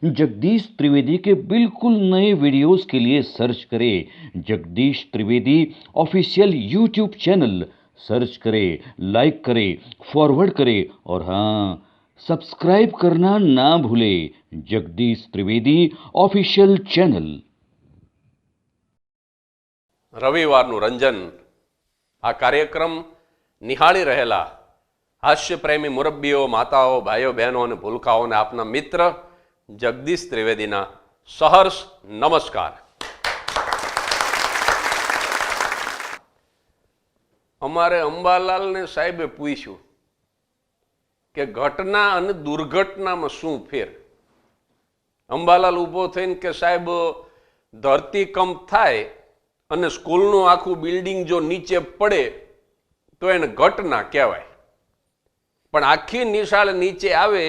जगदीश त्रिवेदी के बिल्कुल नए वीडियोस के लिए सर्च करें Jagdish Trivedi official YouTube channel. Search करें, लाइक करें, फॉरवर्ड करें और हाँ, सब्सक्राइब करना ना भूलें जगदीश त्रिवेदी ऑफिशियल चैनल। રવિવારનું રંજન આ કાર્યક્રમ નિહાળી રહેલા હાસ્યપ્રેમી મુરબ્બીઓ, માતાઓ, ભાઈઓ, બહેનો અને ભૂલકાઓને આપના મિત્ર જગદીશ ત્રિવેદીના સહર્ષ નમસ્કાર। અમારે અંબાલાલને સાહેબે પૂછ્યું કે ઘટના અને દુર્ઘટનામાં શું ફેર? અંબાલાલ ઊભો થઈને કે સાહેબ, ધરતીકંપ થાય અને સ્કૂલનું આખું બિલ્ડિંગ જો નીચે પડે તો એને ઘટના કહેવાય, પણ આખી નિશાળ નીચે આવે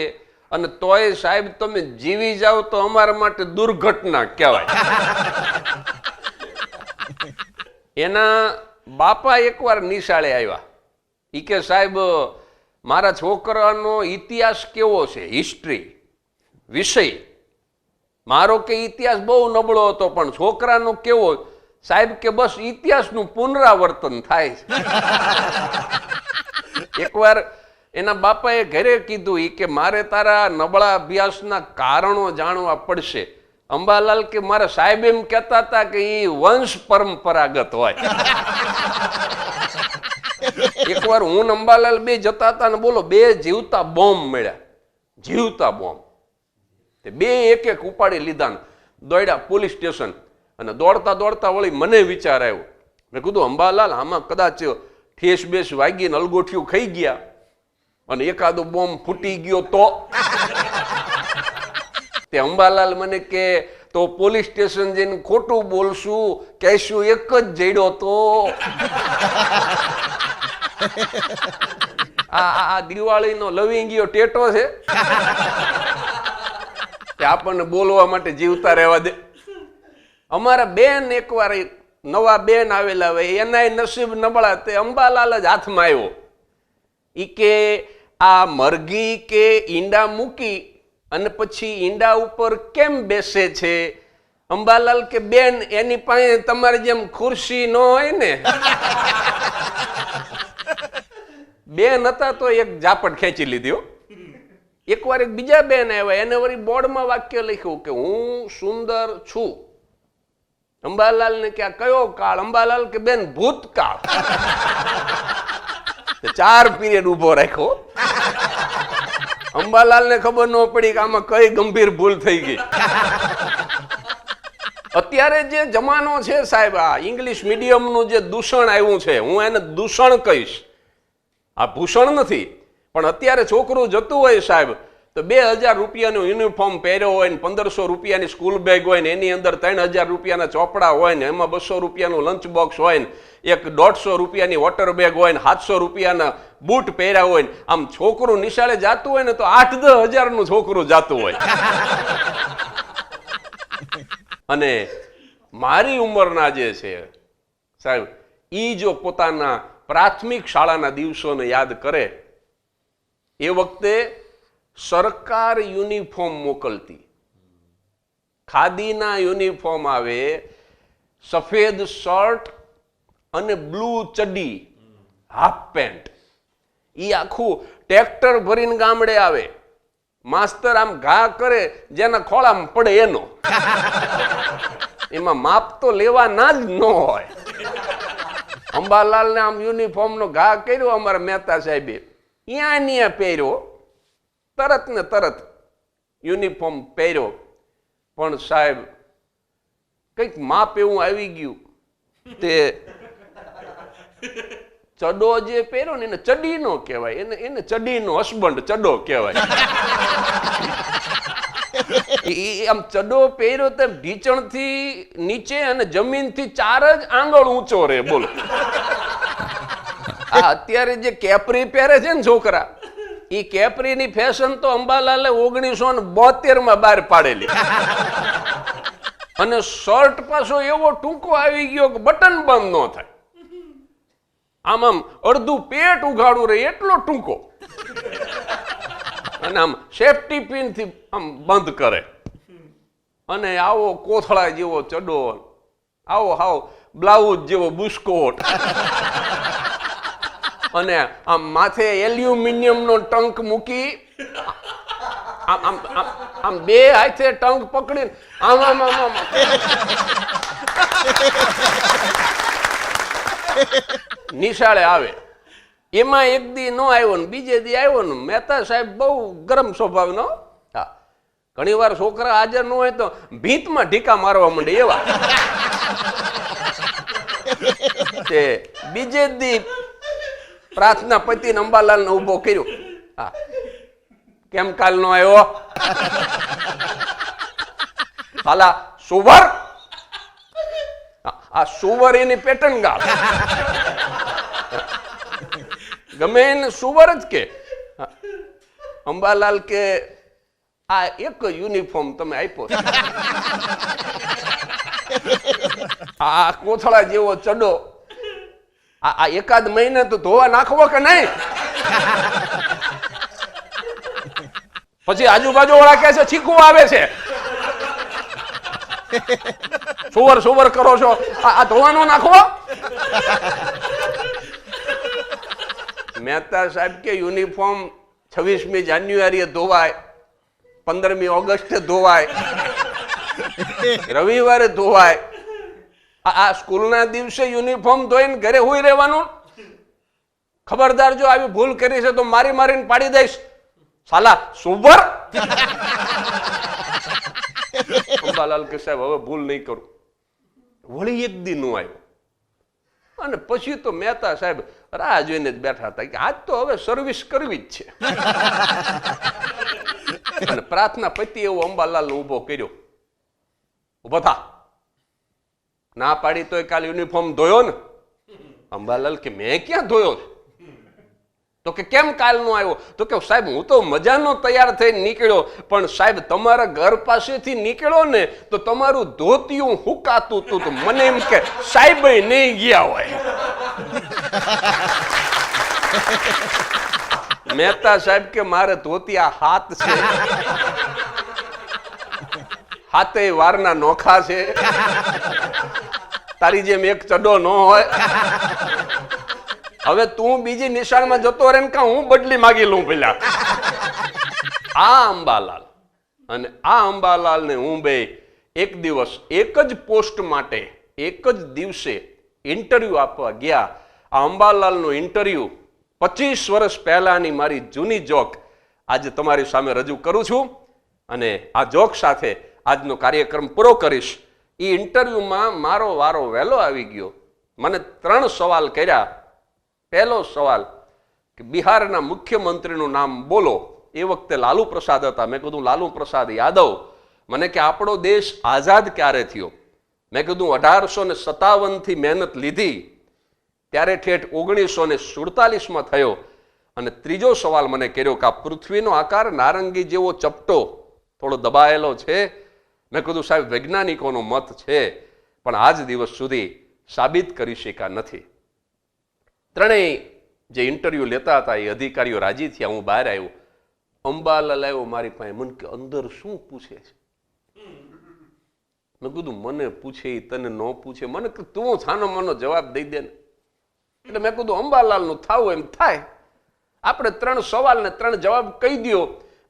અને તોય સાહેબ તમે જીવી જાઓ તો અમારા માટે દુર્ઘટના કહેવાય। એના બાપા એકવાર નિશાળે આવ્યા, ઈ કે સાહેબ મારા છોકરાનો ઇતિહાસ કેવો છે, હિસ્ટ્રી વિષય મારો કે ઇતિહાસ બહુ નબળો હતો, પણ છોકરાનો કેવો? સાહેબ કે બસ ઇતિહાસનું પુનરાવર્તન થાય છે। એકવાર એના બાપાએ ઘરે કીધું ઈ કે મારે તારા નબળા અભ્યાસના કારણો જાણવા પડશે। અંબાલાલ કે મારા સાહેબ એમ કહેતા હતા કે ઈ વંશ પરંપરાગત હોય। એકવાર હું અંબાલાલ બે જતા હતા ને બોલો, બે જીવતા બોમ્બ મળ્યા, જીવતા બોમ્બ। બે એક એક ઉપાડી લીધા ને દોડ્યા પોલીસ સ્ટેશન, અને દોડતા દોડતા વળી મને વિચાર આવ્યો, મેં કીધું અંબાલાલ આમાં કદાચ ઠેસ બેસ વાગીને અલગોઠિયું ખાઈ ગયા અને એકાદો બોમ્બ ફૂટી ગયો તો? તે અંબાલાલ મને કે તો પોલીસ સ્ટેશન જઈને ખોટું બોલશું, કહેશું એક જ જડ્યો તો। આ દિવાળીનો લવિંગિયો ટેટો છે, તે આપણને બોલવા માટે જીવતા રહેવા દે। અમારા બેન એકવાર નવા બેન આવેલા હોય, એનાય નસીબ નબળા, તે અંબાલાલ જ હાથમાં આવ્યો। ઈ કે આ મરઘી કે ઈંડા મૂકી અને પછી ઈંડા ઉપર કેમ બેસે છે? અંબાલાલ કે બેન એની પાસે તમારી જેમ ખુરશી ન હોય ને। બેન હતા તો એક ઝાપટ ખેંચી લીધી। એકવાર એક બીજા બેન આવ્યા, એને વળી બોર્ડમાં વાક્ય લખ્યું કે હું સુંદર છું। અંબાલાલ ને કે કયો કાળ? અંબાલાલ કે બેન ભૂતકાળ। 4 પીરિયડ ઉભો રાખ્યો। અંબાલાલ ને ખબર ન પડી કે આમાં કઈ ગંભીર ભૂલ થઈ ગઈ। અત્યારે જે જમાનો છે સાહેબ, આ ઇંગ્લિશ મીડિયમનું જે દૂષણ આવ્યું છે, હું એને દૂષણ કહીશ, આ ભૂષણ નથી। પણ અત્યારે છોકરું જતું હોય સાહેબ તો 2000 રૂપિયાનું યુનિફોર્મ પહેર્યો હોય ને 1500 રૂપિયાની સ્કૂલ બેગ હોય ને એની અંદર 3000 રૂપિયાના ચોપડા હોય ને એમાં 200 રૂપિયાનું લંચ બોક્સ હોય ને એક 150 રૂપિયાની વોટર બેગ હોય ને 700 રૂપિયાના બૂટ પહેર્યા હોય ને, આમ છોકરું નિશાળે જાતું હોય ને તો 8-10 હજારનું છોકરું જાતું હોય। અને મારી ઉંમરના જે છે સાહેબ, ઈ જો પોતાના પ્રાથમિક શાળાના દિવસોને યાદ કરે, એ વખતે સરકાર યુનિફોર્મ મોકલતી, ખાદીના યુનિફોર્મ આવે, સફેદ શર્ટ અને બ્લુ ચડ્ડી, હાફ પેન્ટ, ઈ આખું ટ્રેક્ટર ભરીને ગામડે આવે, માસ્તર આમ ઘા કરે જેના ખોળામાં પડે એનો, એમાં માપ તો લેવા ના જ ન હોય। અંબાલાલ ને આમ યુનિફોર્મ નો ઘા કર્યો અમારા મહેતા સાહેબે, અહીંયા પહેર્યો, તરત ને તરત યુનિફોર્મ પહેર્યો, પણ સાહેબ કઈક માપ એવું આવી ગયું, તે ચડો જે પહેર્યો ને એને ચડી નો કહેવાય, એને ચડીનો હસબન્ડ ચડો કહેવાય। આમ ચડો પહેર્યો તેમ ઢીચણ થી નીચે અને જમીન થી 4 જ આંગળ ઊંચો રે, બોલો। આ અત્યારે જે કેપરી પહેરે છે ને છોકરા, એ કેપરીની ફેશન તો અંબાલાલે 1972 બહાર પાડેલી। અને શર્ટ પાછો એવો ટૂંકો આવી ગયો કે બટન બંધ ન થાય, આમ આમ અડધું પેટ ઉઘાડું રહે એટલો ટૂંકો, અને આમ સેફટી પિન થી આમ બંધ કરે। અને આવો કોથળા જેવો ચડો, આવો હાવ બ્લાઉઝ જેવો બુસ્કોટ, અને આમ માથે એલ્યુમિનિયમનો ટંક મૂકી આમ આમ આમ બે હાથે ટંક પકડીને આમ આમ આમ આમ નિશાળે આવે. એમાં એક દી નો આવ્યો ને બીજે દી આવ્યો ને. મહેતા સાહેબ બહુ ગરમ સ્વભાવનો. હા, ઘણી વાર છોકરા હાજર ન હોય તો ભીતમાં ઢીકા મારવા માંડે એવા. તે બીજે દી પ્રાર્થના પતિને અંબાલાલને ઉભો કર્યો. હા, કેમ કાલ નો આવ્યો? હાલા સુવર. આ સુવર એની પેટર્ન ગાળ, ગમે એને સુવર જ કે. અંબાલાલ કે આ એક યુનિફોર્મ તમે આપ્યો, આ કોથળા જેવો ચડો, આ એકાદ મહિને તો ધોવા નાખવો કે નહીં? પછી આજુબાજુ વાળા કહે છે છીકું આવે છે, સુવર સુવર કરો છો, આ ધોવાનો નાખવો. મહેતા સાહેબ કે યુનિફોર્મ 26મી જાન્યુઆરીએ ધોવાય, 15મી ઓગસ્ટે ધોવાય, રવિવારે ધોવાય. આ સ્કૂલના દિવસે યુનિફોર્મ ધોઈને ઘરે હોઈ રહેવાનું. ખબરદાર જો આવી ભૂલ કરી છે તો મારી મારીને પાડી દઈશ, સાલા સુવર. અંબાલાલ કે સાહેબ હવે ભૂલ નહીં કરું. વળી એક દી નો આવ્યો અને પછી તો મહેતા સાહેબ રાહ જોઈને જ બેઠા હતા કે આજ તો હવે સર્વિસ કરવી જ છે. અને પ્રાર્થના પતિ એવો અંબાલાલ ઉભો કર્યો. ઉભો થા. ના પાડી તો કાલ યુનિફોર્મ ધોયો ને? અંબાલાલ કે મેં ક્યાં ધોયો? તો કે કેમ કાલ નો આવ્યો? તો કે સાહેબ હું તો મજાનો તૈયાર થઈને નીકળ્યો, પણ સાહેબ તમારા ઘર પાસેથી નીકળ્યો ને તો તમારું ધોતિયું હુકાતું હતું, તો મને એમ કે સાહેબ નહીં ગયા હોય. મહેતા સાહેબ કે મારે ધોતિયા હાથ છે, હાથે વારના નોખા છે, તારી જેમ એક ચડો ન હોય. હવે તું બીજી નિશાળમાં જતો રહે ને કા હું બદલી માગી લઉં પેલા. આ અંબાલાલ અને આ અંબાલાલ ને હું બે એક દિવસ એક જ પોસ્ટ માટે એક જ દિવસે ઇન્ટરવ્યુ આપવા ગયા. આ અંબાલાલનો ઇન્ટરવ્યુ 25 વર્ષ પહેલાની મારી જૂની જોક આજે તમારી સામે રજૂ કરું છું, અને આ જોક સાથે આજનો કાર્યક્રમ પૂરો કરીશ. એ ઇન્ટરવ્યુમાં મારો વારો વહેલો આવી ગયો. મને 3 સવાલ કર્યા. પહેલો સવાલ કે બિહારના મુખ્યમંત્રીનું નામ બોલો. એ વખતે લાલુ પ્રસાદ હતા. મેં કીધું લાલુ પ્રસાદ યાદવ. મને કે આપણો દેશ આઝાદ ક્યારે થયો? મેં કીધું 1857થી મહેનત લીધી ત્યારે ઠેઠ 1947માં થયો. અને ત્રીજો સવાલ મને કર્યો કે આ પૃથ્વીનો આકાર નારંગી જેવો ચપટો થોડો દબાયેલો છે. મેં કીધું સાહેબ વૈજ્ઞાનિકોનો મત છે, પણ આજ દિવસ સુધી સાબિત કરી શક્યા નથી. ત્રણેય જે ઇન્ટરવ્યુ લેતા હતા એ અધિકારીઓ રાજી થયા. હું બહાર આવ્યો. અંબાલાલ આવ્યો મારી પાસે. મને કે અંદર શું પૂછે છે? મેં કીધું મને પૂછે તને ન પૂછે? મને કે તું છાનો માનો જવાબ દઈ દે ને. એટલે મેં કીધું અંબાલાલનું થાવું એમ થાય, આપણે 3 સવાલ ને 3 જવાબ કહી દો.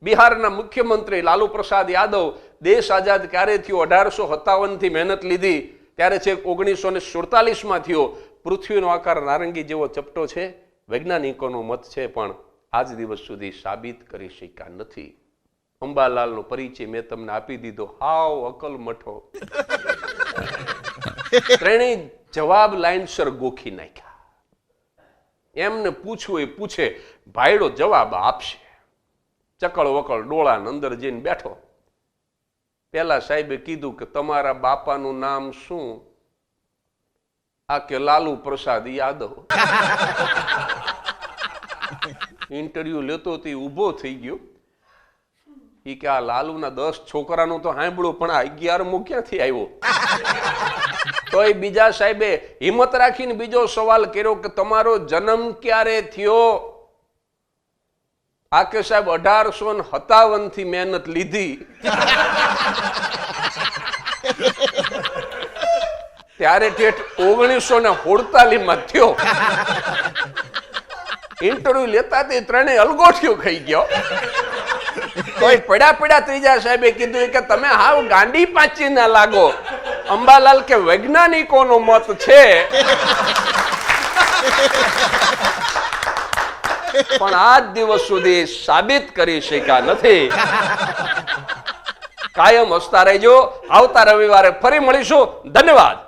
બિહારના મુખ્યમંત્રી લાલુ પ્રસાદ યાદવ, દેશ આઝાદ ક્યારે થયો? 1857થી મહેનત લીધી ત્યારે છેક 1947માં થયો. પૃથ્વીનો આકાર નારંગી જેવો ચપટો છે. વૈજ્ઞાનિકોનો મત છે, પણ આજ દિવસ સુધી સાબિત કરી શક્યા નથી. અંબાલાલનો પરિચય મેં તમને આપી દીધો. હાવ અકલ મઠો. ત્રણેય જવાબ લાઈનસર ગોખી નાખ્યા. એમને પૂછવું એ પૂછે, ભાઈડો જવાબ આપશે. ચકળ વકળ ડોળા અંદર જઈને બેઠો. પેલા સાહેબે કીધું કે તમારા બાપાનું નામ શું? આ કે લાલુ પ્રસાદ યાદવ. ઇન્ટરવ્યુ લેતો તે ઊભો થઈ ગયો. એ કે આ લાલુના 10 છોકરાનું તો સાંભળ્યું, પણ આ 11મો ક્યાંથી આવ્યો? તો એ બીજા સાહેબે હિંમત રાખીને બીજો સવાલ કર્યો કે તમારો જન્મ ક્યારે થયો? આ કે સાહેબ 1857થી મહેનત લીધી. ત્યારે ઠેઠ 1947 થયો. ઇન્ટરવ્યુ લેતા તે ત્રણેય અલગોઠિયો ખાઈ ગયો. તોય પડ્યા ત્રીજા સાહેબે કીધું કે તમે હાવ ગાંડી પાચી ના લાગો. અંબાલાલ કે વૈજ્ઞાનિકોનો મત છે, પણ આજ દિવસ સુધી સાબિત કરી શક્યા નથી. કાયમ હસતા રહેજો. આવતા રવિવારે ફરી મળીશું. ધન્યવાદ.